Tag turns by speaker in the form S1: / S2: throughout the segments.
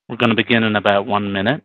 S1: We're going to begin in about 1 minute.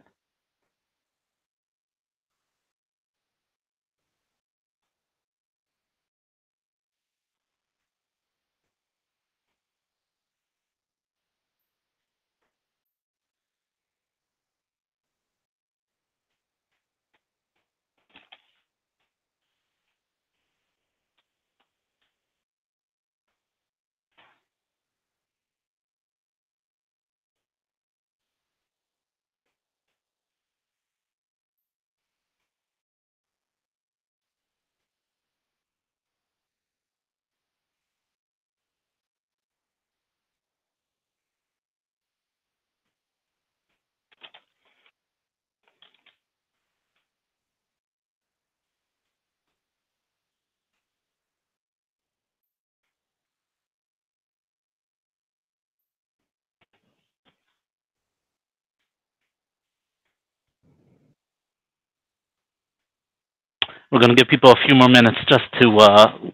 S1: We're going to give people a few more minutes just to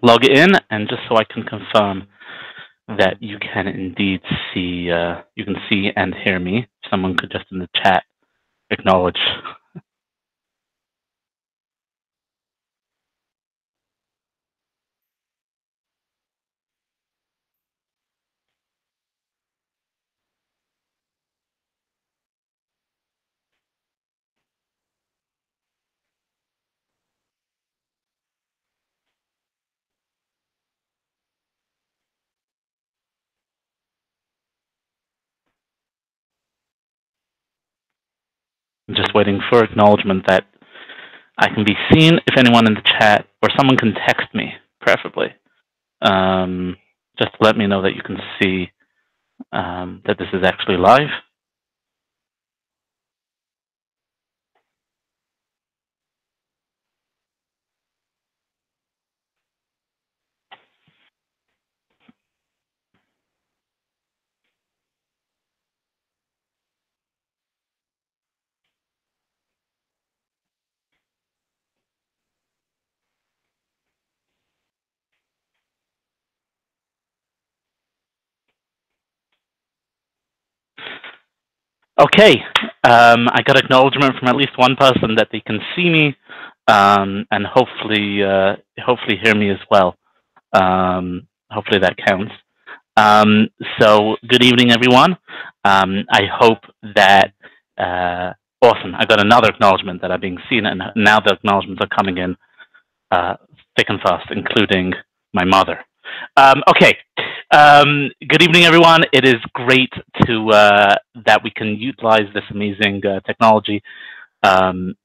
S1: log in, and just so I can confirm that you can indeed see, you can see and hear me. Someone could just in the chat acknowledge. I'm just waiting for acknowledgement that I can be seen. If anyone in the chat, or someone can text me, preferably, just to let me know that you can see that this is actually live. Okay, I got acknowledgement from at least one person that they can see me, and hopefully hear me as well. Hopefully that counts. So good evening, everyone. I hope that awesome. I got another acknowledgement that I'm being seen, and now the acknowledgements are coming in thick and fast, including my mother. Okay. Good evening, everyone. It is great to that we can utilize this amazing technology to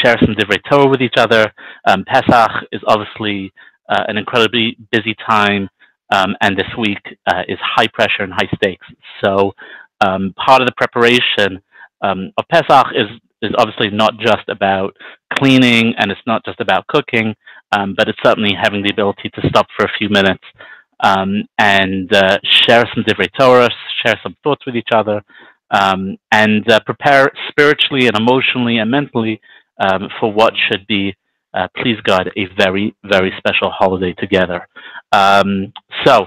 S1: share some divrei Torah with each other. Pesach is obviously an incredibly busy time, and this week is high pressure and high stakes. So part of the preparation of Pesach is obviously not just about cleaning, and it's not just about cooking, but it's certainly having the ability to stop for a few minutes and share some divrei Torah, share some thoughts with each other, and prepare spiritually and emotionally and mentally for what should be, please God, a very, very special holiday together. So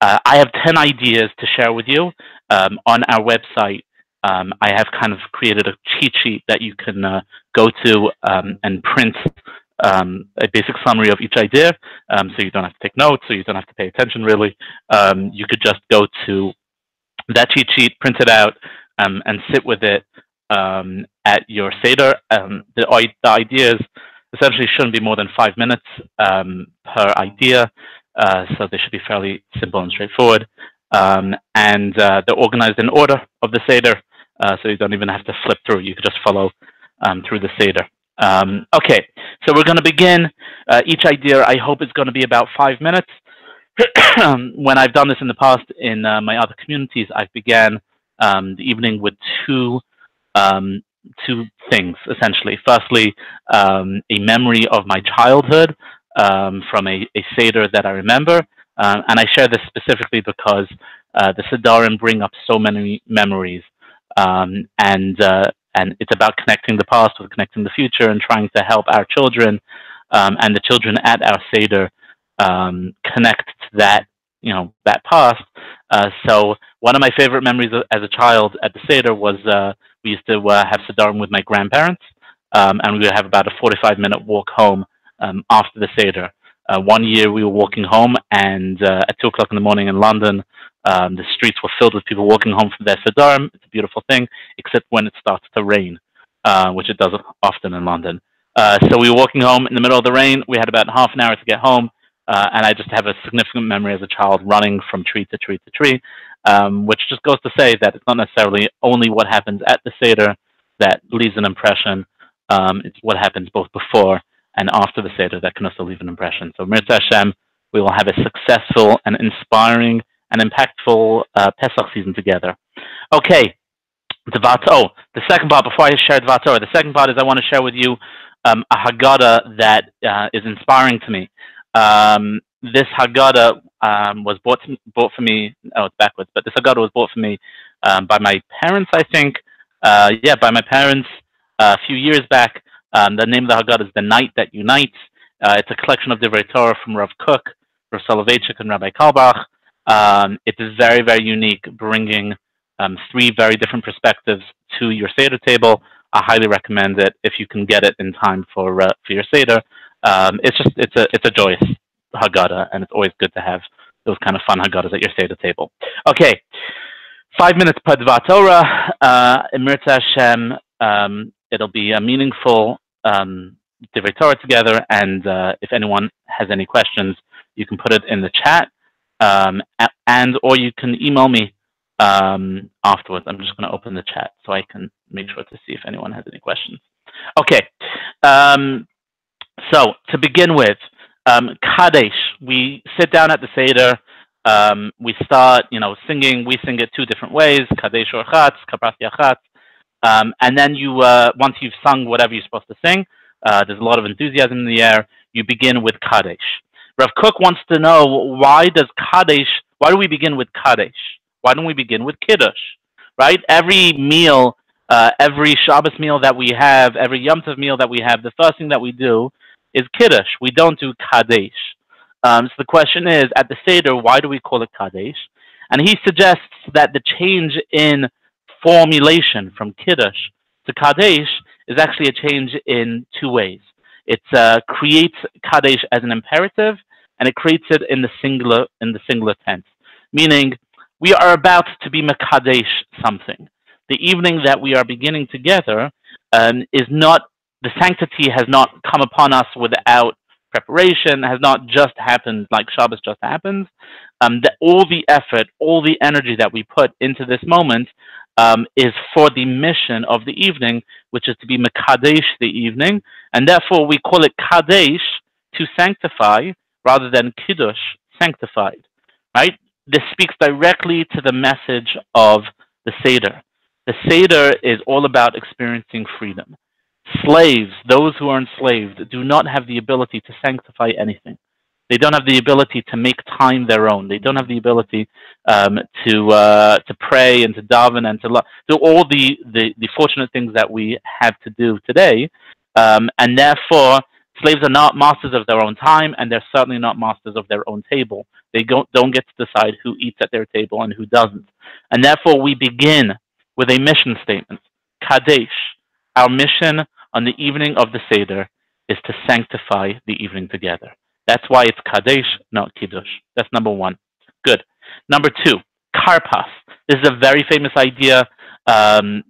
S1: I have 10 ideas to share with you. On our website, I have kind of created a cheat sheet that you can go to and print a basic summary of each idea, so you don't have to take notes, so you don't have to pay attention really. You could just go to that cheat sheet, print it out, and sit with it at your Seder. The ideas essentially shouldn't be more than 5 minutes per idea, so they should be fairly simple and straightforward. And they're organized in order of the Seder, so you don't even have to flip through. You could just follow through the Seder. Okay, so we're going to begin. Each idea, I hope, is going to be about 5 minutes. When I've done this in the past in my other communities, I've began the evening with two things, essentially. Firstly, a memory of my childhood from a Seder that I remember. And I share this specifically because the Sedarim bring up so many memories. And it's about connecting the past with connecting the future and trying to help our children and the children at our Seder connect to that that passed. So one of my favorite memories as a child at the Seder was we used to have Sederim with my grandparents, and we would have about a 45-minute walk home after the Seder. One year we were walking home, and at 2 o'clock in the morning in London, the streets were filled with people walking home from their Sederim. It's a beautiful thing, except when it starts to rain, which it does often in London. So we were walking home in the middle of the rain. We had about half an hour to get home, and I just have a significant memory as a child running from tree to tree to tree, which just goes to say that it's not necessarily only what happens at the Seder that leaves an impression. It's what happens both before and after the Seder that can also leave an impression. So, Mirza Hashem, we will have a successful and inspiring and impactful Pesach season together. Okay, the second part, before I share Dvar Torah, the second part is I want to share with you a Haggadah that is inspiring to me. This Haggadah was bought for me, it's backwards, but this Haggadah was bought for me by my parents, I think. By my parents a few years back. The name of the Haggadah is The Night That Unites. It's a collection of Divrei Torah from Rav Kook, Rav Soloveitchik, and Rabbi Kalbach. It is very, very unique, bringing three very different perspectives to your Seder table. I highly recommend it if you can get it in time for your Seder. It's a joyous Haggadah, and it's always good to have those kind of fun Haggadahs at your Seder table. Okay, 5 minutes per Dvar Torah. Mirza Hashem, it'll be a meaningful Divrei Torah together, and if anyone has any questions, you can put it in the chat, or you can email me afterwards. I'm just going to open the chat so I can make sure to see if anyone has any questions. Okay, so to begin with, Kadesh. We sit down at the Seder. We start, singing. We sing it two different ways: Kadesh or Chatz, Kapras Yachatz. And then once you've sung whatever you're supposed to sing, there's a lot of enthusiasm in the air. You begin with Kadesh. Rav Kook wants to know why do we begin with Kadesh? Why don't we begin with Kiddush? Right? Every meal, every Shabbos meal that we have, every Yom Tov meal that we have, the first thing that we do is Kiddush. We don't do Kadesh. So the question is, at the Seder, why do we call it Kadesh? And he suggests that the change in formulation from Kiddush to Kadesh is actually a change in two ways. It creates Kadesh as an imperative, and it creates it in the singular tense, meaning we are about to be Mekadesh something. The evening that we are beginning together the sanctity has not come upon us without preparation, has not just happened like Shabbos just happens. All the effort, all the energy that we put into this moment is for the mission of the evening, which is to be Mekadesh the evening, and therefore we call it Kadesh, to sanctify, rather than Kiddush, sanctified. Right? This speaks directly to the message of the Seder. The Seder is all about experiencing freedom. Slaves, those who are enslaved, do not have the ability to sanctify anything. They don't have the ability to make time their own. They don't have the ability to pray and to daven and to do all the fortunate things that we have to do today. And therefore, slaves are not masters of their own time, and they're certainly not masters of their own table. They don't get to decide who eats at their table and who doesn't. And therefore, we begin with a mission statement, Kadesh. Our mission on the evening of the Seder is to sanctify the evening together. That's why it's Kadesh, not Kiddush. That's number one. Good. Number two, Karpas. This is a very famous idea. I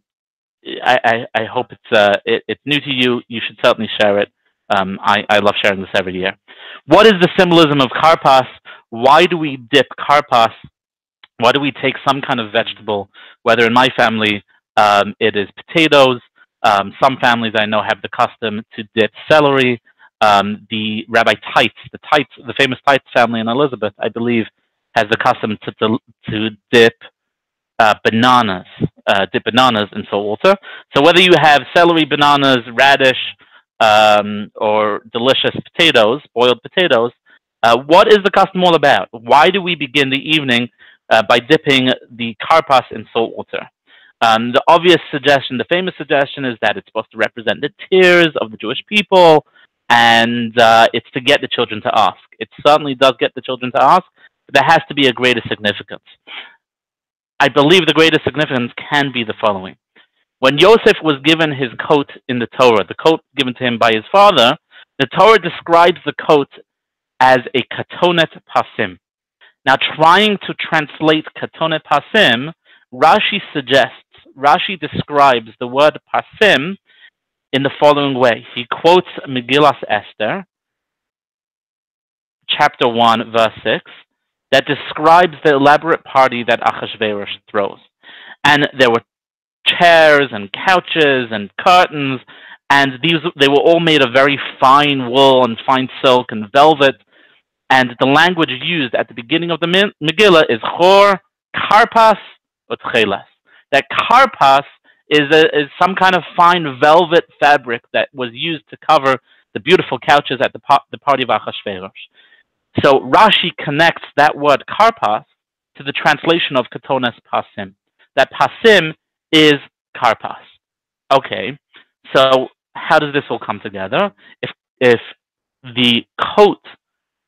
S1: hope it's new to you. You should certainly share it. I love sharing this every year. What is the symbolism of Karpas? Why do we dip Karpas? Why do we take some kind of vegetable? Whether in my family it is potatoes. Some families I know have the custom to dip celery. The Rabbi Teitz, the famous Teitz family in Elizabeth, I believe, has the custom to dip bananas in salt water. So whether you have celery, bananas, radish, or delicious potatoes, boiled potatoes, what is the custom all about? Why do we begin the evening by dipping the karpas in salt water? The obvious suggestion, the famous suggestion, is that it's supposed to represent the tears of the Jewish people, and it's to get the children to ask. It certainly does get the children to ask, There has to be a greater significance. I believe the greatest significance can be the following. When Yosef was given his coat in the Torah, the coat given to him by his father, the Torah describes the coat as a katonet pasim. Now, trying to translate katonet pasim, Rashi describes the word pasim in the following way. He quotes Megillas Esther, chapter 1, verse 6, that describes the elaborate party that Achashverosh throws. And there were chairs and couches and curtains, and they were all made of very fine wool and fine silk and velvet. And the language used at the beginning of the Megillah is chor, karpas, utchelas. That karpas is some kind of fine velvet fabric that was used to cover the beautiful couches at the party of Achashverosh. So Rashi connects that word karpas to the translation of katones pasim. That pasim is karpas. Okay, so how does this all come together? If the coat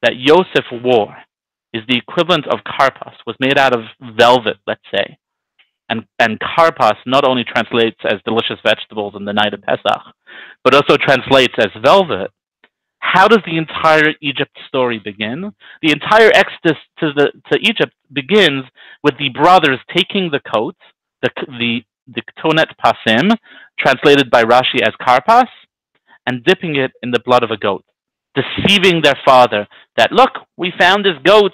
S1: that Yosef wore is the equivalent of karpas, was made out of velvet, let's say, and karpas not only translates as delicious vegetables in the night of Pesach, but also translates as velvet, how does the entire Egypt story begin? The entire exodus to Egypt begins with the brothers taking the coat, the katonet pasim, translated by Rashi as karpas, and dipping it in the blood of a goat, deceiving their father that, look, we found this goat,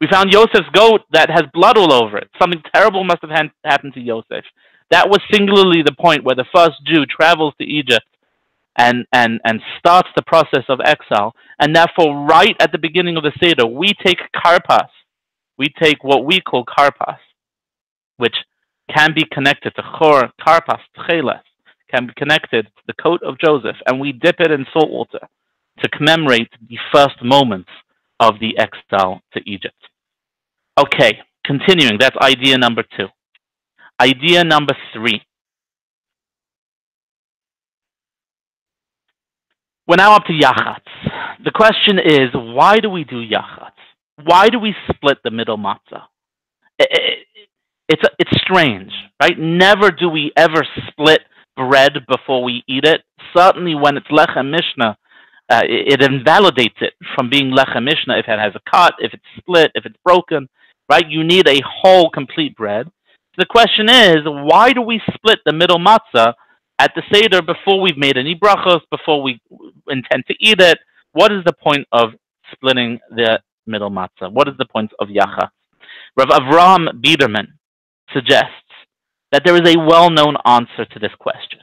S1: we found Yosef's goat that has blood all over it. Something terrible must have happened to Yosef. That was singularly the point where the first Jew travels to Egypt and starts the process of exile. And therefore, right at the beginning of the Seder, we take karpas. We take what we call karpas, which can be connected to chor, karpas, tcheles, can be connected to the coat of Joseph, and we dip it in salt water to commemorate the first moments of the exile to Egypt. Okay, continuing, that's idea number 2. Idea number 3. We're now up to yachatz. The question is, why do we do yachatz? Why do we split the middle matzah? It's strange, right? Never do we ever split bread before we eat it. Certainly when it's lechem mishnah, it invalidates it from being lechem mishnah if it has a cut, if it's split, if it's broken, right? You need a whole, complete bread. The question is, why do we split the middle matzah at the Seder before we've made any brachos, before we intend to eat it? What is the point of splitting the middle matzah? What is the point of yachatz? Rav Avraham Biederman suggests that there is a well-known answer to this question.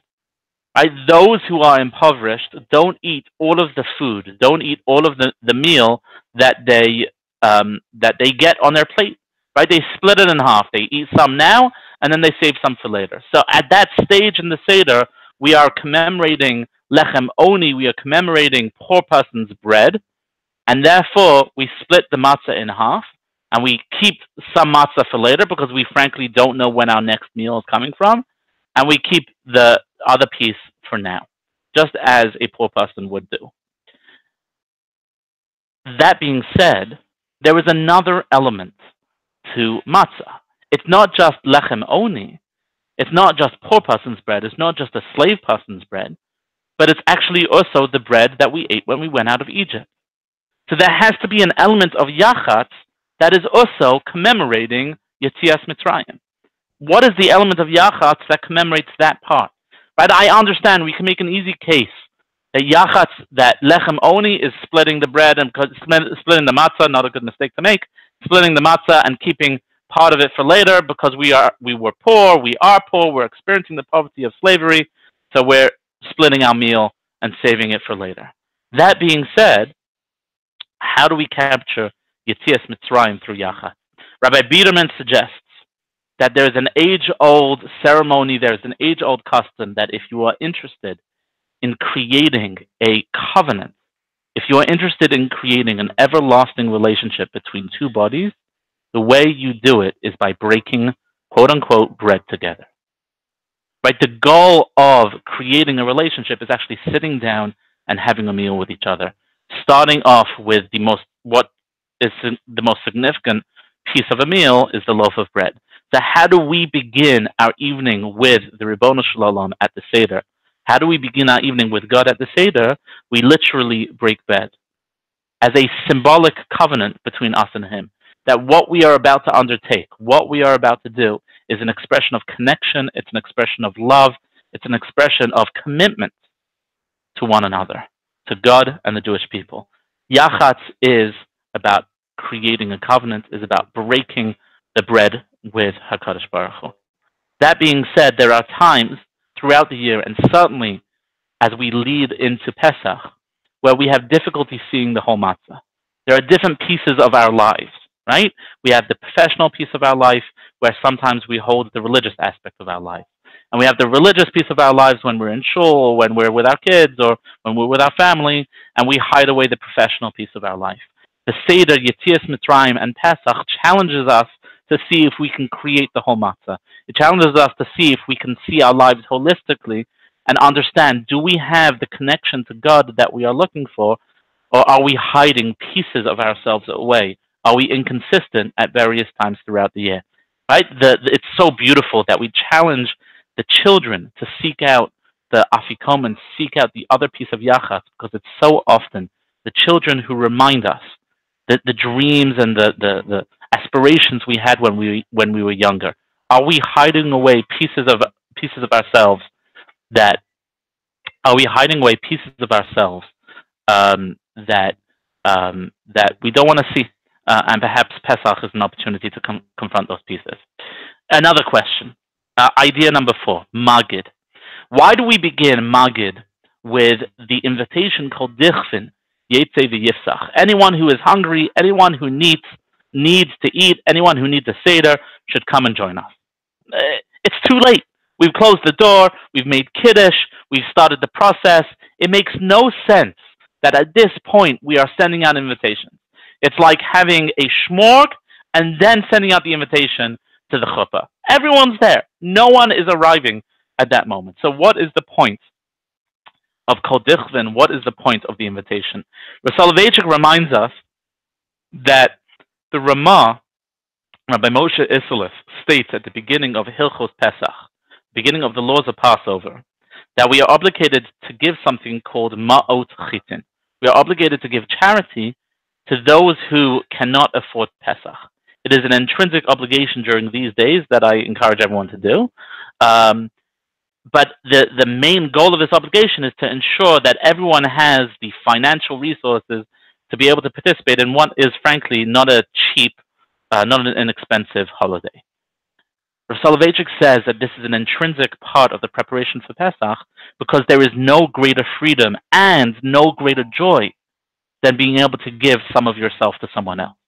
S1: Right? Those who are impoverished don't eat all of the food, don't eat all of the meal that they get on their plate. Right? They split it in half. They eat some now, and then they save some for later. So at that stage in the Seder, we are commemorating lechem oni, we are commemorating poor person's bread, and therefore we split the matzah in half, and we keep some matzah for later because we frankly don't know when our next meal is coming from, and we keep the other piece for now, just as a poor person would do. That being said, there is another element to matzah. It's not just lechem oni, it's not just poor person's bread, it's not just a slave person's bread, but it's actually also the bread that we ate when we went out of Egypt. So there has to be an element of yachatz that is also commemorating Yetzias Mitzrayim. What is the element of yachatz that commemorates that part? Right? I understand we can make an easy case that yachatz, that lechem oni is splitting the bread and splitting the matzah, not a good mistake to make, splitting the matzah and keeping part of it for later because we were poor, we're experiencing the poverty of slavery, so we're splitting our meal and saving it for later. That being said, how do we capture Yetzias Mitzrayim through yachatz? Rabbi Biederman suggests that there's an age-old ceremony, there's an age-old custom that if you are interested in creating a covenant, if you are interested in creating an everlasting relationship between two bodies, the way you do it is by breaking, quote-unquote, bread together. Right? The goal of creating a relationship is actually sitting down and having a meal with each other, starting off with what is the most significant piece of a meal is the loaf of bread. So how do we begin our evening with the Ribbono Shel Olam at the Seder? How do we begin our evening with God at the Seder? We literally break bread as a symbolic covenant between us and Him. That what we are about to undertake, what we are about to do, is an expression of connection, it's an expression of love, it's an expression of commitment to one another, to God and the Jewish people. Yachatz is about creating a covenant, is about breaking the bread with HaKadosh Baruch Hu. That being said, there are times throughout the year, and certainly as we lead into Pesach, where we have difficulty seeing the whole matzah. There are different pieces of our lives, right? We have the professional piece of our life, where sometimes we hold the religious aspect of our life. And we have the religious piece of our lives when we're in shul, or when we're with our kids, or when we're with our family, and we hide away the professional piece of our life. The Seder, Yetzias Mitzrayim, and Pesach challenges us to see if we can create the whole matzah. It challenges us to see if we can see our lives holistically and understand, do we have the connection to God that we are looking for, or are we hiding pieces of ourselves away? Are we inconsistent at various times throughout the year? Right? It's so beautiful that we challenge the children to seek out the afikom and seek out the other piece of yachatz, because it's so often the children who remind us that the dreams and the aspirations we had when we were younger. Are we hiding away pieces of ourselves that that we don't want to see, and perhaps Pesach is an opportunity to confront those pieces. Another question, idea number 4, Magid. Why do we begin Magid with the invitation called Dichvin, Yetzei v'Yifsach? Anyone who is hungry, anyone who needs to eat, anyone who needs a Seder should come and join us. It's too late. We've closed the door, we've made Kiddush, we've started the process. It makes no sense that at this point we are sending out invitations. It's like having a shmorg and then sending out the invitation to the chuppah. Everyone's there. No one is arriving at that moment. So what is the point of Kol Dichvin? What is the point of the invitation? Rav Soloveitchik reminds us that the Ramah, Rabbi Moshe Isserles, states at the beginning of Hilchos Pesach, beginning of the laws of Passover, that we are obligated to give something called Ma'ot Chitin. We are obligated to give charity to those who cannot afford Pesach. It is an intrinsic obligation during these days that I encourage everyone to do. But the main goal of this obligation is to ensure that everyone has the financial resources to be able to participate in what is, frankly, not a cheap, not an inexpensive holiday. Rav Soloveitchik says that this is an intrinsic part of the preparation for Pesach because there is no greater freedom and no greater joy than being able to give some of yourself to someone else.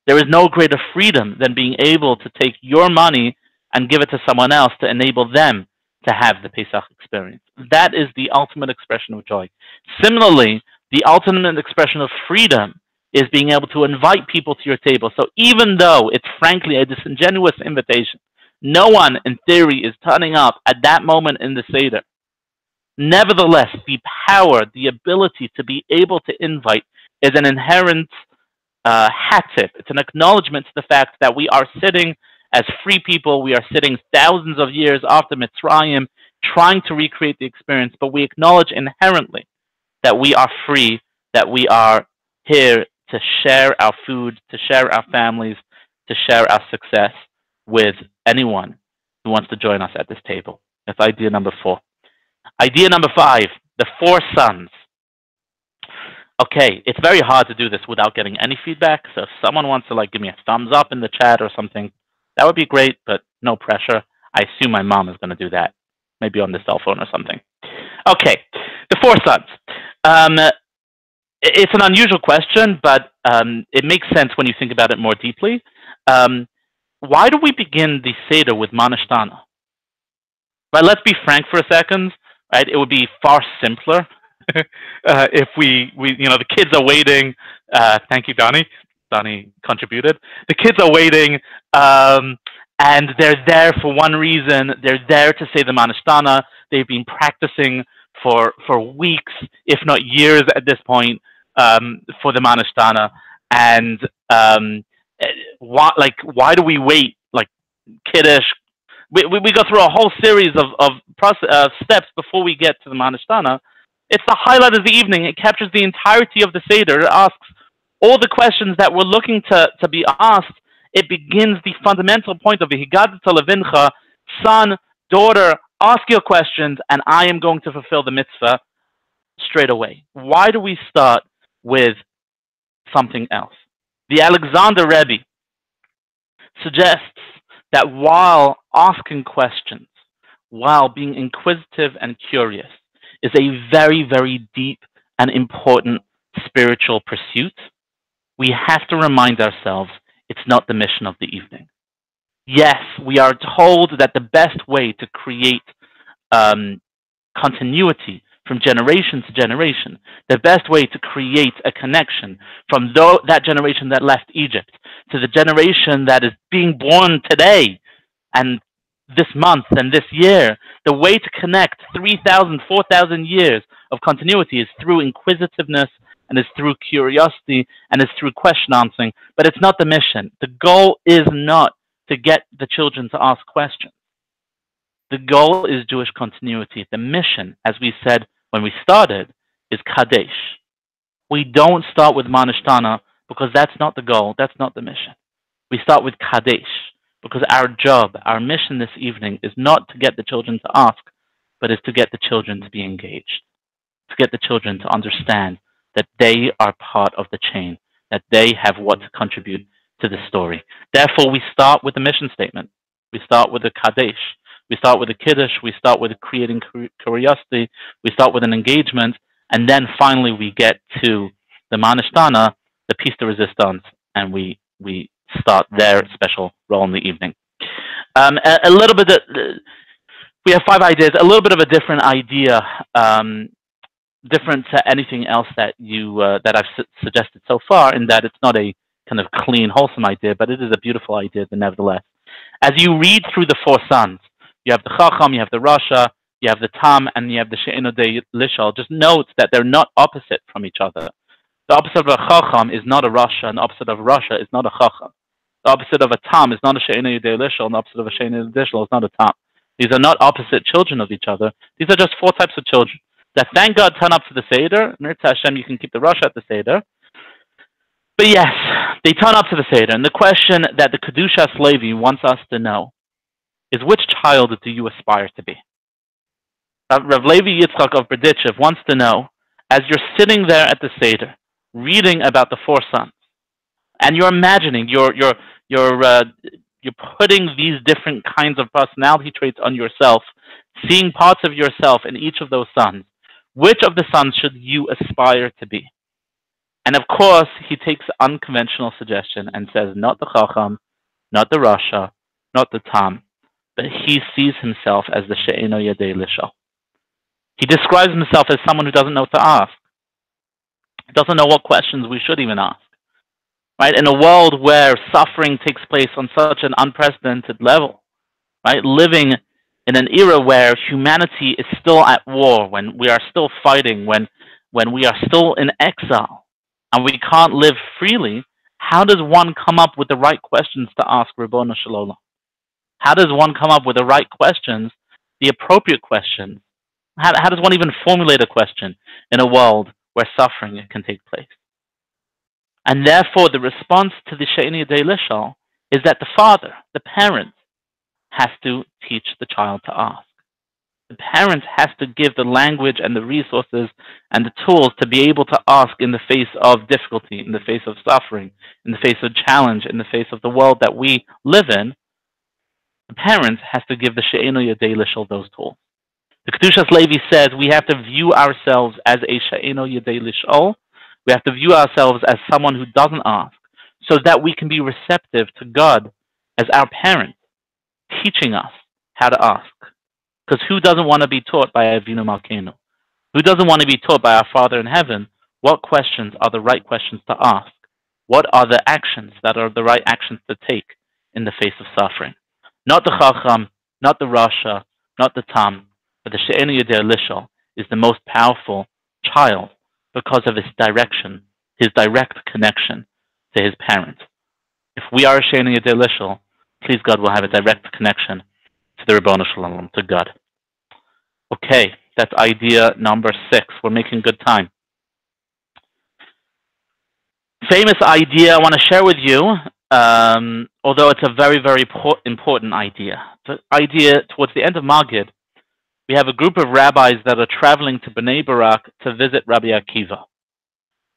S1: There is no greater freedom than being able to take your money and give it to someone else to enable them to have the Pesach experience. That is the ultimate expression of joy. Similarly, the ultimate expression of freedom is being able to invite people to your table. So even though it's frankly a disingenuous invitation, no one in theory is turning up at that moment in the Seder. Nevertheless, the power, the ability to be able to invite is an inherent hatip. It's an acknowledgement to the fact that we are sitting as free people. We are sitting thousands of years after Mitzrayim, trying to recreate the experience, but we acknowledge inherently that we are free, that we are here to share our food, to share our families, to share our success with anyone who wants to join us at this table. That's idea number 4. Idea number 5, the 4 sons. Okay, it's very hard to do this without getting any feedback, so if someone wants to give me a thumbs up in the chat or something, that would be great, but no pressure. I assume my mom is going to do that, maybe on the cell phone or something. Okay, the 4 sons. It's an unusual question, but it makes sense when you think about it more deeply. Why do we begin the Seder with Manashtana? Right, let's be frank for a second. Right, it would be far simpler if we the kids are waiting. Thank you, Donnie. Donnie contributed. The kids are waiting, and they're there for one reason. They're there to say the Manashtana. They've been practicing for weeks, if not years, at this point, for the Manashtana. And why do we wait? Like Kiddush, we go through a whole series of steps before we get to the Manishtana. It's the highlight of the evening. It captures the entirety of the Seder. It asks all the questions that we're looking to be asked. It begins the fundamental point of V'higadat levincha, son, daughter, ask your questions, and I am going to fulfill the mitzvah straight away. Why do we start with something else? The Alexander Rebbe suggests that while asking questions, while being inquisitive and curious, is a very, very deep and important spiritual pursuit, we have to remind ourselves it's not the mission of the evening. Yes, we are told that the best way to create continuity from generation to generation, the best way to create a connection from that generation that left Egypt to the generation that is being born today and this month and this year, the way to connect 3,000, 4,000 years of continuity is through inquisitiveness and is through curiosity and is through question answering. But it's not the mission. The goal is not to get the children to ask questions. The goal is Jewish continuity. The mission, as we said when we started, is Kadesh. We don't start with Manishtana because that's not the goal. That's not the mission. We start with Kadesh because our job, our mission this evening is not to get the children to ask, but is to get the children to be engaged, to get the children to understand that they are part of the chain, that they have what to contribute to the story. Therefore, we start with the mission statement. We start with the Kadesh. We start with the Kiddush. We start with creating curiosity. We start with an engagement. And then finally we get to the Manishtana, the piece de resistance, and we start their special role in the evening. A little bit, we have 5 ideas, a little bit of a different idea, different to anything else that that I've suggested so far, in that it's not a kind of clean, wholesome idea, but it is a beautiful idea nevertheless. As you read through the 4 sons, you have the Chacham, you have the Rasha, you have the Tam, and you have the She'eno de Lishal. Just note that they're not opposite from each other. The opposite of a Chacham is not a Rasha, and the opposite of a Rasha is not a Chacham. The opposite of a Tam is not a She'eno de Lishal, and the opposite of a She'eno de Lishal is not a Tam. These are not opposite children of each other. These are just 4 types of children that, thank God, turn up to the Seder. Mirta Hashem, you can keep the Rasha at the Seder. But yes, they turn up to the Seder. And the question that the Kedushas Levi wants us to know is, which child do you aspire to be? Rav Levi Yitzchak of Berditchev wants to know, as you're sitting there at the Seder, reading about the 4 sons, and you're imagining, you're putting these different kinds of personality traits on yourself, seeing parts of yourself in each of those sons. Which of the sons should you aspire to be? And of course, he takes an unconventional suggestion and says, not the Chacham, not the Rasha, not the Tam, but he sees himself as the She'eno Yadei Lishal. He describes himself as someone who doesn't know what to ask, doesn't know what questions we should even ask. Right? In a world where suffering takes place on such an unprecedented level, right? Living in an era where humanity is still at war, when we are still fighting, when we are still in exile, and we can't live freely, how does one come up with the right questions to ask Ribbono Shel Olam? How does one come up with the right questions, the appropriate questions? How does one even formulate a question in a world where suffering can take place? And therefore, the response to the She'eni Yadei Lishal is that the father, the parent, has to teach the child to ask. The parent has to give the language and the resources and the tools to be able to ask in the face of difficulty, in the face of suffering, in the face of challenge, in the face of the world that we live in. The parent has to give the She'eno Yadei Lishal those tools. The Kedushas Levi says we have to view ourselves as a She'eno Yadei Lishal. We have to view ourselves as someone who doesn't ask, so that we can be receptive to God as our parent, teaching us how to ask. Because who doesn't want to be taught by Avinu Malkeinu? Who doesn't want to be taught by our Father in heaven what questions are the right questions to ask? What are the actions that are the right actions to take in the face of suffering? Not the Chacham, not the Rasha, not the Tam, but the She'enu Yadei Lishal is the most powerful child because of his direction, his direct connection to his parent. If we are Sheni Yedei, please God will have a direct connection to the Ribbono Shel Olam, to God. Okay, that's idea number 6. We're making good time. Famous idea I want to share with you, although it's a very, very important idea. The idea towards the end of Magid, we have a group of rabbis that are traveling to Bnei Barak to visit Rabbi Akiva.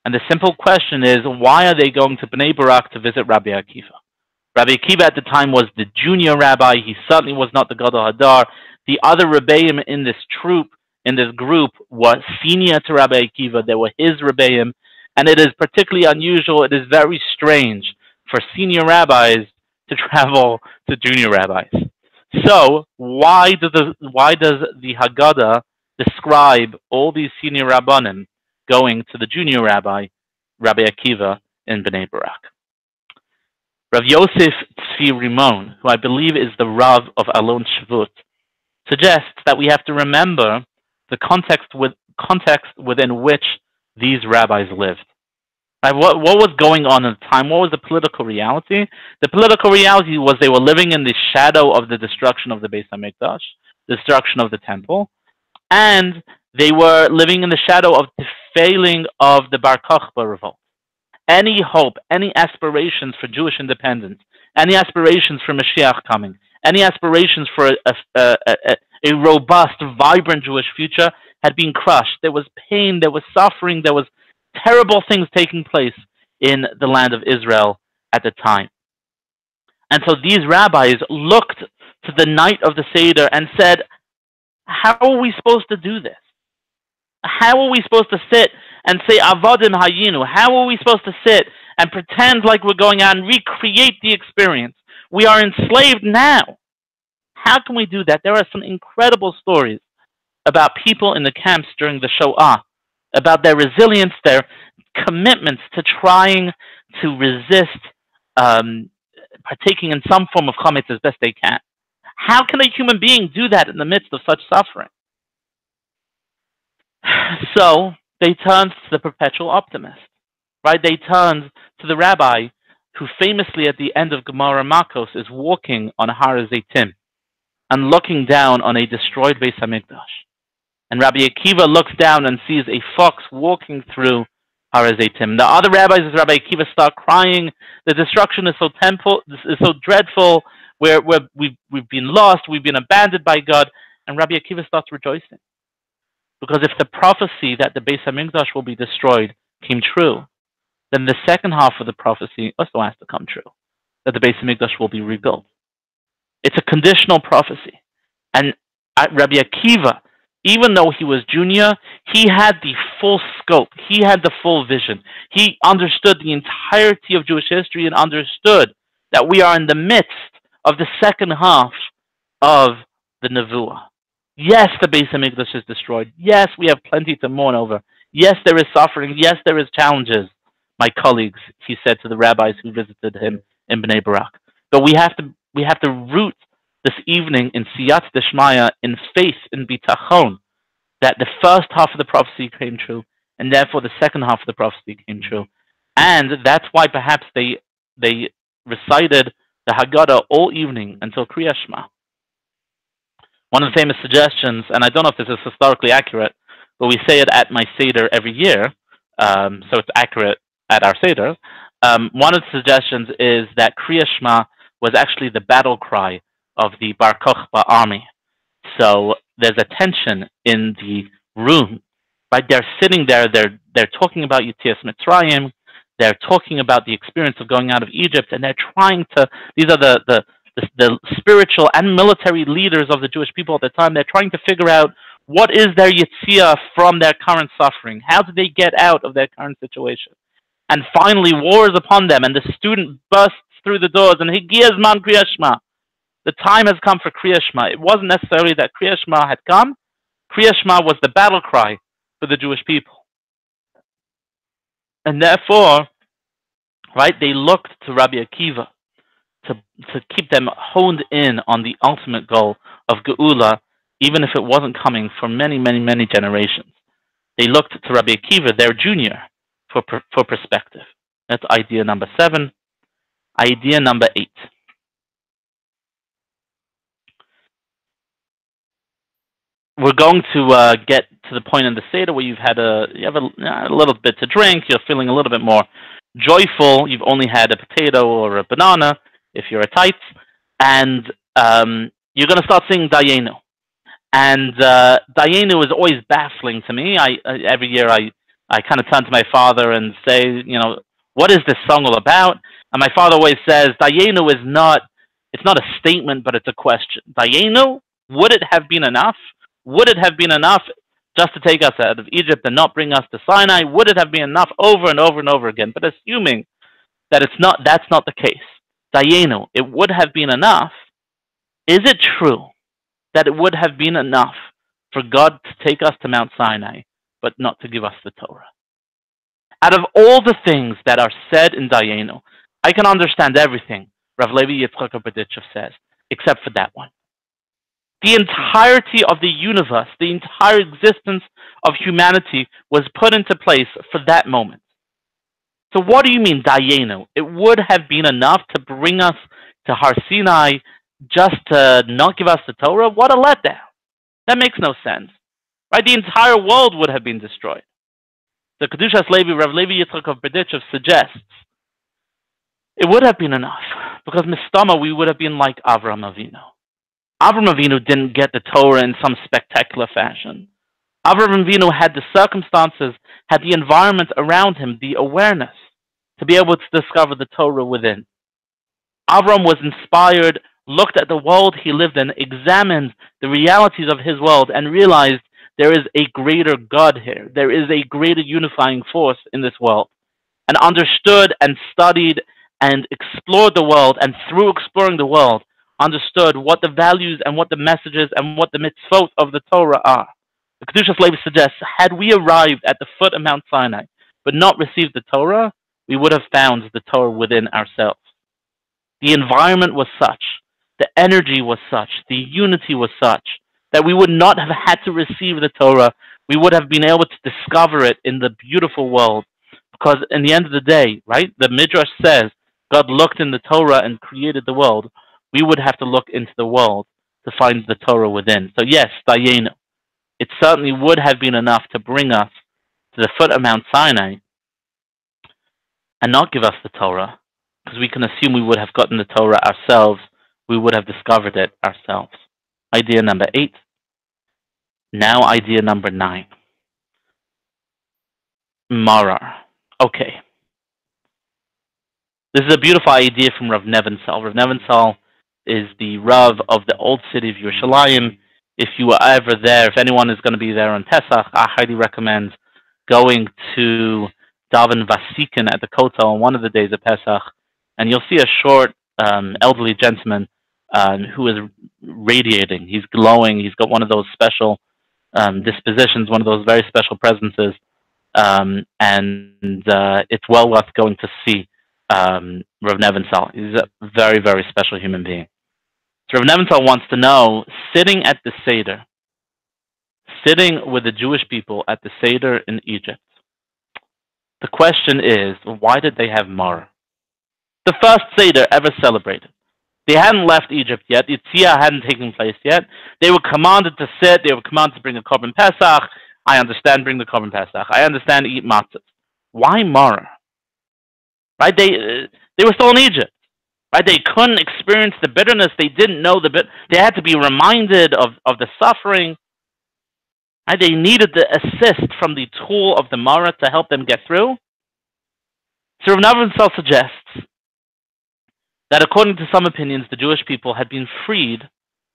S1: And the simple question is, why are they going to Bnei Barak to visit Rabbi Akiva? Rabbi Akiva at the time was the junior rabbi. He certainly was not the Gadol Hadar. The other rebbeim in this group, were senior to Rabbi Akiva. They were his rebbeim. And it is particularly unusual, it is very strange for senior rabbis to travel to junior rabbis. So why does the Haggadah describe all these senior rabbanim going to the junior rabbi, Rabbi Akiva, in Bnei Barak? Rav Yosef Tzvi Rimon, who I believe is the Rav of Alon Shvut, suggests that we have to remember the context within which these rabbis lived. Right? What was going on at the time? What was the political reality? The political reality was they were living in the shadow of the destruction of the Beis HaMikdash, the destruction of the temple, and they were living in the shadow of the failing of the Bar Kokhba revolt. Any hope, any aspirations for Jewish independence, any aspirations for Mashiach coming, any aspirations for a robust, vibrant Jewish future had been crushed. There was pain, there was suffering, there was terrible things taking place in the land of Israel at the time. And so these rabbis looked to the night of the Seder and said, how are we supposed to do this? How are we supposed to sit and say Avodim Hayinu? How are we supposed to sit and pretend like we're going out and recreate the experience? We are enslaved now. How can we do that? There are some incredible stories about people in the camps during the Shoah, about their resilience, their commitments to trying to resist partaking in some form of chametz as best they can. How can a human being do that in the midst of such suffering? So they turned to the perpetual optimist, right? They turned to the rabbi who famously at the end of Gemara Makos is walking on Har Zeitim and looking down on a destroyed Beis HaMikdash. And Rabbi Akiva looks down and sees a fox walking through Har Zeitim. The other rabbis, as Rabbi Akiva, start crying. The destruction is so dreadful. We've been lost. We've been abandoned by God. And Rabbi Akiva starts rejoicing. Because if the prophecy that the Beis HaMikdash will be destroyed came true, then the second half of the prophecy also has to come true, that the Beis HaMikdash will be rebuilt. It's a conditional prophecy. And Rabbi Akiva, even though he was junior, he had the full scope. He had the full vision. He understood the entirety of Jewish history and understood that we are in the midst of the second half of the Nevuah. Yes, the Beis HaMikdash is destroyed. Yes, we have plenty to mourn over. Yes, there is suffering. Yes, there is challenges, my colleagues, he said to the rabbis who visited him in Bnei Barak. But we have to root this evening in Siyat Deshmaya, in faith, in bitachon, that the first half of the prophecy came true, and therefore the second half of the prophecy came true. And that's why perhaps they recited the Haggadah all evening until Kriya Shema. One of the famous suggestions, and I don't know if this is historically accurate, but we say it at my Seder every year, so it's accurate at our Seder. One of the suggestions is that Kriya Shema was actually the battle cry of the Bar Kokhba army. So there's a tension in the room, right? They're sitting there, they're talking about Yetzias Mitzrayim, they're talking about the experience of going out of Egypt, and they're trying to, these are the spiritual and military leaders of the Jewish people at the time, they're trying to figure out what is their Yetzia from their current suffering? How do they get out of their current situation? And finally, war is upon them, and the student bursts through the doors, and Higiya Zman Kriya Shema. The time has come for Kriya Shema. It wasn't necessarily that Kriya Shema had come. Kriya Shema was the battle cry for the Jewish people. And therefore, right, they looked to Rabbi Akiva to keep them honed in on the ultimate goal of Geula, even if it wasn't coming for many, many, many generations. They looked to Rabbi Akiva, their junior, for perspective. That's idea number 7. Idea number 8. We're going to get to the point in the Seder where you have a little bit to drink, you're feeling a little bit more joyful, you've only had a potato or a banana, if you're a tight, and you're going to start singing Dayenu. And Dayenu is always baffling to me. Every year I kind of turn to my father and say, what is this song all about? And my father always says, Dayenu is not, it's not a statement, but it's a question. Dayenu, would it have been enough? Would it have been enough just to take us out of Egypt and not bring us to Sinai? Would it have been enough over and over and over again? But assuming that that's not the case. Dayenu, it would have been enough. Is it true that it would have been enough for God to take us to Mount Sinai, but not to give us the Torah? Out of all the things that are said in Dayenu, I can understand everything Rav Levi Yitzchak of Berditchev says, except for that one. The entirety of the universe, the entire existence of humanity was put into place for that moment. So what do you mean, Dayenu? It would have been enough to bring us to Har Sinai just to not give us the Torah? What a letdown. That makes no sense. Right? The entire world would have been destroyed. The Kedushas Levi, Rav Levi Yitzchak of Berditchev suggests it would have been enough, because Mistama, we would have been like Avram Avinu. Avram Avinu didn't get the Torah in some spectacular fashion. Avram Avinu had the circumstances, had the environment around him, the awareness to be able to discover the Torah within. Avram was inspired, looked at the world he lived in, examined the realities of his world, and realized there is a greater God here. There is a greater unifying force in this world. And understood and studied and explored the world, and through exploring the world, understood what the values and what the messages and what the mitzvot of the Torah are. The Kedushas Levi suggests, had we arrived at the foot of Mount Sinai but not received the Torah, we would have found the Torah within ourselves. The environment was such, the energy was such, the unity was such, that we would not have had to receive the Torah. We would have been able to discover it in the beautiful world. Because in the end of the day, right, the Midrash says, God looked in the Torah and created the world. We would have to look into the world to find the Torah within. So yes, Dayenu, it certainly would have been enough to bring us to the foot of Mount Sinai and not give us the Torah, because we can assume we would have gotten the Torah ourselves. We would have discovered it ourselves. Idea number 8. Now idea number 9. Marar. Okay. This is a beautiful idea from Rav Nebenzahl. Rav Nebenzahl is the Rav of the old city of Yerushalayim. If you were ever there, if anyone is going to be there on Pesach, I highly recommend going to Daven Vasikin at the Kotel on one of the days of Pesach, and you'll see a short, elderly gentleman who is radiating. He's glowing. He's got one of those special dispositions, one of those very special presences, and it's well worth going to see Rav Nebenzahl. He's a very, very special human being. So Rav Nebenzahl wants to know, sitting at the Seder, sitting with the Jewish people at the Seder in Egypt, the question is, why did they have Mar? The first Seder ever celebrated. They hadn't left Egypt yet. Yetziah hadn't taken place yet. They were commanded to sit. They were commanded to bring a Korban Pesach. I understand, bring the Korban Pesach. I understand, eat matzahs. Why Mar? Right? They were still in Egypt. Right? They couldn't experience the bitterness. They didn't know the They had to be reminded of the suffering. Right? They needed the assist from the tool of the Mara to help them get through. So Rav Nebenzahl suggests that according to some opinions, the Jewish people had been freed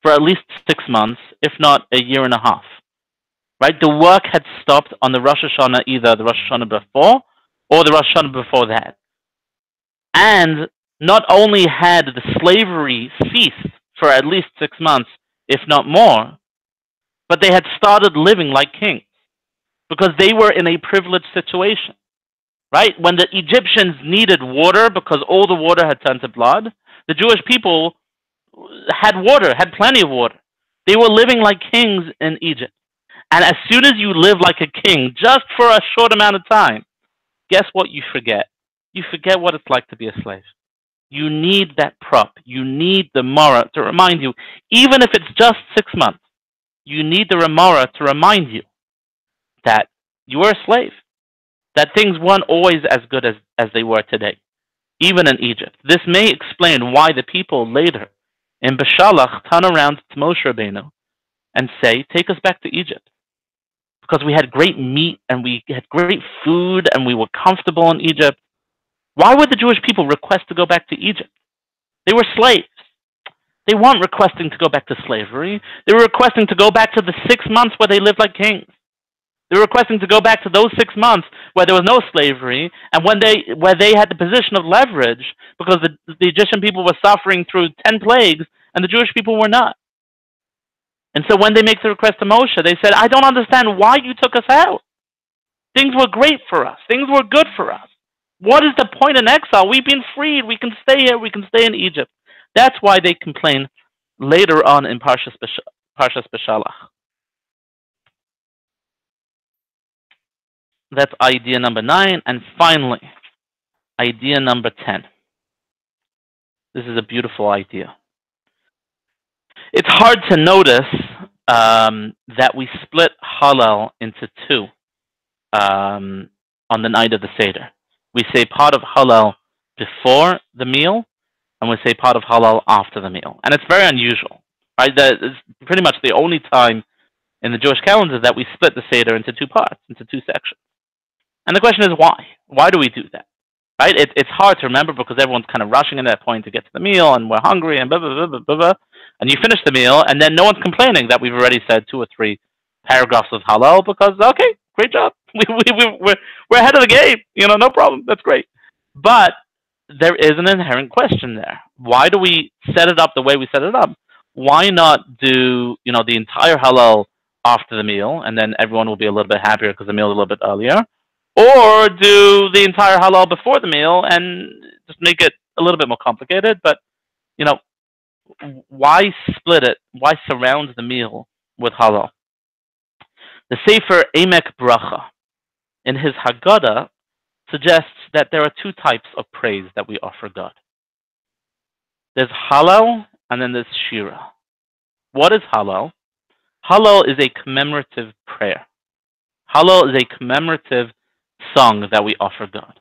S1: for at least 6 months, if not a year and a half. Right? The work had stopped on the Rosh Hashanah, either the Rosh Hashanah before or the Rosh Hashanah before that. And not only had the slavery ceased for at least 6 months, if not more, but they had started living like kings, because they were in a privileged situation. Right? When the Egyptians needed water because all the water had turned to blood, the Jewish people had water, had plenty of water. They were living like kings in Egypt. And as soon as you live like a king, just for a short amount of time, guess what you forget? you forget what it's like to be a slave. You need that prop. You need the Mara to remind you, even if it's just 6 months, you need the Remara to remind you that you were a slave, that things weren't always as good as they were today, even in Egypt. This may explain why the people later in Beshalach turn around to Moshe Rabbeinu and say, take us back to Egypt. Because we had great meat and we had great food and we were comfortable in Egypt. Why would the Jewish people request to go back to Egypt? They were slaves. They weren't requesting to go back to slavery. They were requesting to go back to the 6 months where they lived like kings. They were requesting to go back to those 6 months where there was no slavery and where they had the position of leverage because the Egyptian people were suffering through 10 plagues and the Jewish people were not. And so when they make the request to Moshe, they said, I don't understand why you took us out. Things were great for us. Things were good for us. What is the point in exile? We've been freed. We can stay here. We can stay in Egypt. That's why they complain later on in Parshas Beshalach. That's idea number 9. And finally, idea number 10. This is a beautiful idea. It's hard to notice that we split Hallel into two on the night of the Seder. We say part of Hallel before the meal, and we say part of Hallel after the meal. And it's very unusual, right? That is pretty much the only time in the Jewish calendar that we split the Seder into two parts, into two sections. And the question is why? Why do we do that? Right? It's hard to remember because everyone's kind of rushing at that point to get to the meal, and we're hungry, and blah, blah, blah, blah, blah, blah. And you finish the meal, and then no one's complaining that we've already said 2 or 3 paragraphs of Hallel because, okay, great job. We're ahead of the game. No problem. That's great. But there is an inherent question there. Why do we set it up the way we set it up? Why not do, the entire Hallel after the meal, and then everyone will be a little bit happier because the meal is a little bit earlier? Or do the entire Hallel before the meal and just make it a little bit more complicated? But, why split it? Why surround the meal with Hallel? The Sefer Emek Bracha, in his Haggadah, suggests that there are 2 types of praise that we offer God. There's Hallel, and then there's Shira. What is Hallel? Hallel is a commemorative prayer. Hallel is a commemorative song that we offer God.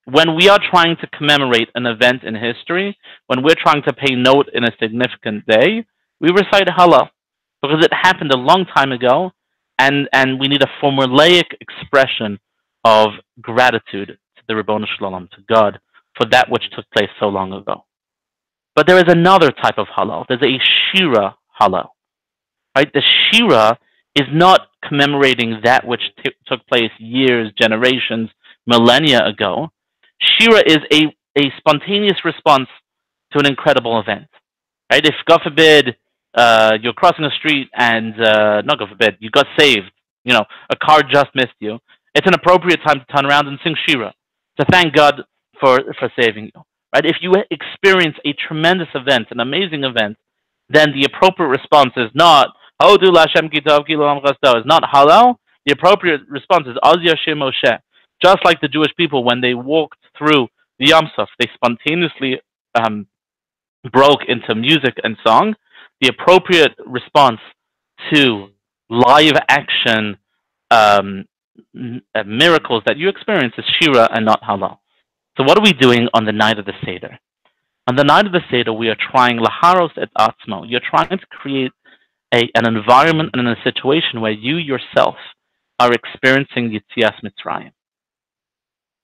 S1: When we are trying to commemorate an event in history, when we're trying to pay note in a significant day, we recite Hallel because it happened a long time ago, and we need a formulaic expression of gratitude to the Ribbono Shel Olam, to God, for that which took place so long ago. But there is another type of Hallel. There's a Shira Hallel. Right? The Shira is not commemorating that which took place years, generations, millennia ago. Shira is a spontaneous response to an incredible event. Right? If, God forbid, you're crossing a street and, not God forbid, you got saved, a car just missed you, it's an appropriate time to turn around and sing Shira, to thank God for saving you. Right? If you experience a tremendous event, an amazing event, then the appropriate response is not Hodu Lashem Kitov Kilam Chasto, is not Hallel. The appropriate response is Az Yashem Moshe. Just like the Jewish people, when they walked through the Yam Suf, they spontaneously broke into music and song. The appropriate response to live action miracles that you experience is Shira and not Hallel. So what are we doing on the night of the Seder? On the night of the Seder, we are trying Laharos et Atzmo. You're trying to create an environment and a situation where you yourself are experiencing Yetzias Mitzrayim.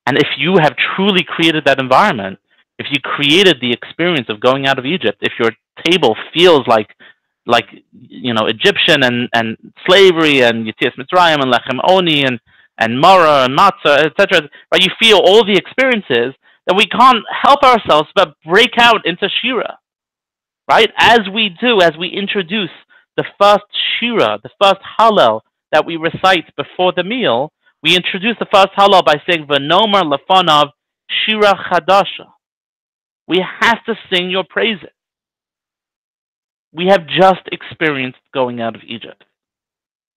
S1: And if you have truly created that environment, if you created the experience of going out of Egypt, if your table feels like Egyptian and slavery and Yetzias Mitzrayim and Lechem Oni and Mara and Matzah, etc., right? You feel all the experiences, that we can't help ourselves but break out into Shira, right? As we introduce the first Shira, the first Hallel that we recite before the meal, we introduce the first Hallel by saying, V'nomar lefanav Shira Chadasha. We have to sing your praises. We have just experienced going out of Egypt.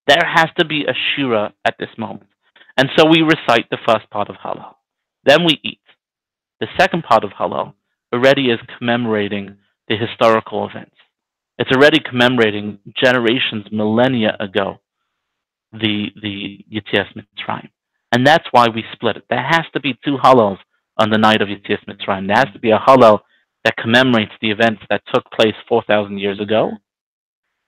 S1: There has to be a Shira at this moment. And so we recite the first part of Hallel. Then we eat. The second part of Hallel already is commemorating the historical events. It's already commemorating generations, millennia ago, the Yetzias Mitzrayim. And that's why we split it. There has to be two Hallels on the night of Yetzias Mitzrayim. There has to be a Hallel that commemorates the events that took place 4,000 years ago,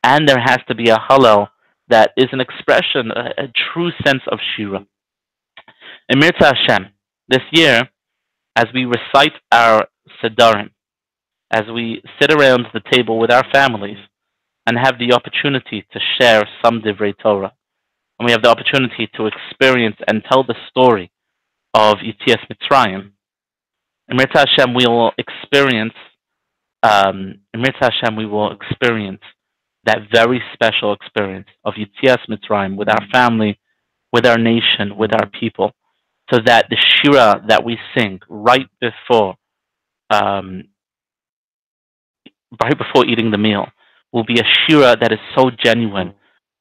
S1: and there has to be a Hallel that is an expression, a true sense of Shira. In Mirza Hashem, this year, as we recite our Sedarim, as we sit around the table with our families and have the opportunity to share some Divrei Torah, and we have the opportunity to experience and tell the story of Yetzias Mitzrayim, in Mirza Hashem we will experience that very special experience of Yetzias Mitzrayim with our family, with our nation, with our people, so that the Shira that we sing right before eating the meal will be a Shira that is so genuine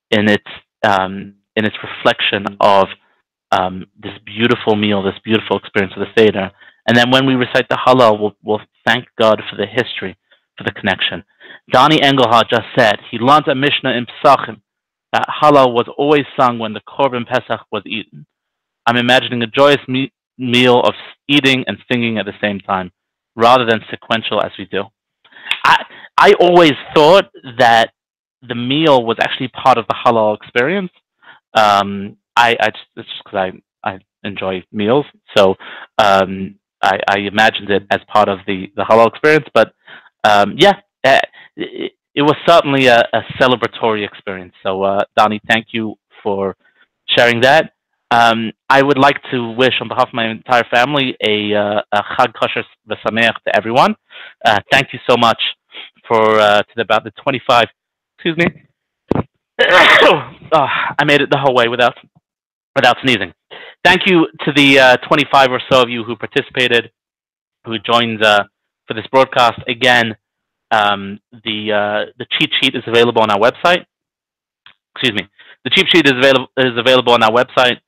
S1: in its reflection of this beautiful meal, this beautiful experience of the Seder. And then when we recite the Hallel, we'll thank God for the history, for the connection. Donnie Engelhardt just said, he learned a Mishnah in Pesachim that Hallel was always sung when the Korban Pesach was eaten. I'm imagining a joyous meal of eating and singing at the same time, rather than sequential as we do. I always thought that the meal was actually part of the Hallel experience. It's just because I enjoy meals, so I imagined it as part of the Hallel experience. But it was certainly a celebratory experience. So Donnie, thank you for sharing that. I would like to wish, on behalf of my entire family, a Chag Kosher V'Sameach to everyone. Thank you so much for to about the 25. Excuse me. I made it the whole way without sneezing. Thank you to the 25 or so of you who participated, who joined for this broadcast. Again, the cheat sheet is available on our website. Excuse me. The cheat sheet is available on our website.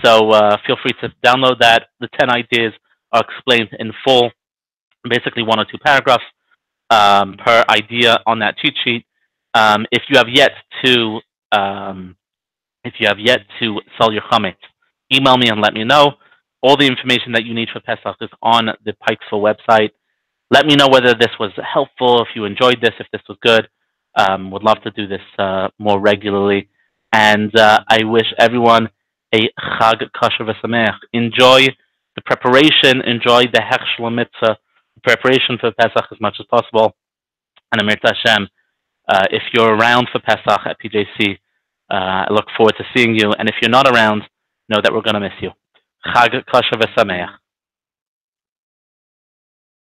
S1: So feel free to download that. The 10 ideas are explained in full, basically 1 or 2 paragraphs per idea on that cheat sheet. If you have yet to sell your chametz, email me and let me know. All the information that you need for Pesach is on the Pikesville website. Let me know whether this was helpful, if you enjoyed this, if this was good. Would love to do this more regularly. And I wish everyone a Chag Kosher V'Sameach. Enjoy the preparation, enjoy the Hechshel Mitzvah, preparation for Pesach as much as possible. And Amir Hashem, if you're around for Pesach at PJC, I look forward to seeing you. And if you're not around, know that we're going to miss you. Chag Kosher V'Sameach.